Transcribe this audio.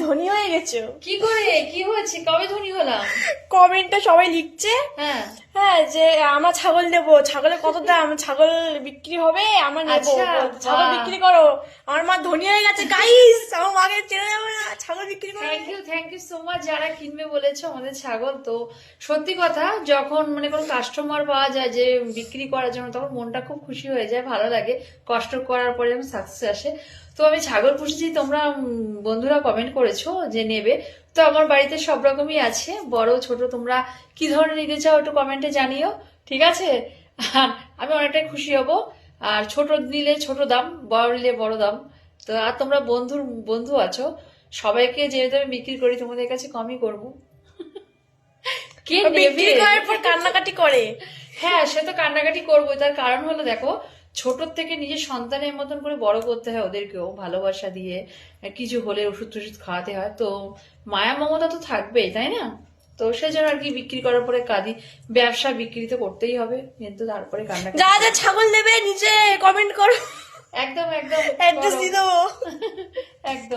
ধনী হয়ে গেছো। কি করে, কি হয়েছে, কবে ধনী হলাম? কমেন্টে সবাই লিখছে হ্যাঁ হ্যাঁ যে আমরা ছাগল নেবো, ছাগলের কত দাম, ছাগল বিক্রি হবে, আমরা নেবো, আচ্ছা, ছাগল বাহ। বিক্রি করো। আমার মা ধনী হয়ে গেছে গাইস, আমার মাকে চেনে যাবে না, ছাগল বিক্রি করো। থ্যাংক ইউ সো মাচ যারা কিনবে বলেছো আমাদের ছাগল। তো সত্যি কথা, যখন মানে কোনো কাস্টমার পাওয়া যায় যে বিক্রি করার জন্য, তখন মনটা খুব খুশি হয়ে যায়, ভালো লাগে। কষ্ট করার পরে যখন সাকসেস আসে। তো আমি ছাগল পুষেছি, তোমরা বন্ধুরা কমেন্ট করেছো যে নেবে। তো আমার বাড়িতে সব রকমই আছে, বড় ছোট, তোমরা কি ধরনের নিতে চাও একটু কমেন্টে জানিও, ঠিক আছে? আর আমি অনেকটাই খুশি হব। আর ছোট নিলে ছোট দাম, বড় নিলে বড় দাম। তো আর তোমরা বন্ধু আছো, সবাইকে যেহেতু আমি বিক্রি করি, তোমাদের কাছে কমই করব। কে বিক্রি নেবে? করার পর কান্নাকাটি করে। হ্যাঁ, সে তো কান্নাকাটি করবো। তার কারণ হলো, দেখো, ছোট থেকে নিজের সন্তানের মতন করে বড় করতে হয় ওদেরকেও, ভালোবাসা দিয়ে। কিছু হলে ওষুধ টষুধ খাওয়াতে হয়, তো মায়া মমতা তো থাকবেই, তাই না? তো সেজন্য আর কি বিক্রি করার পরে কাঁদি। ব্যবসা বিক্রি তো করতেই হবে, কিন্তু তারপরে কান্নাকাটি। যা যা ছাগল নেবে নিচে কমেন্ট করো, একদম একদম অ্যাড্রেস দিয়ে দেবো। একদম।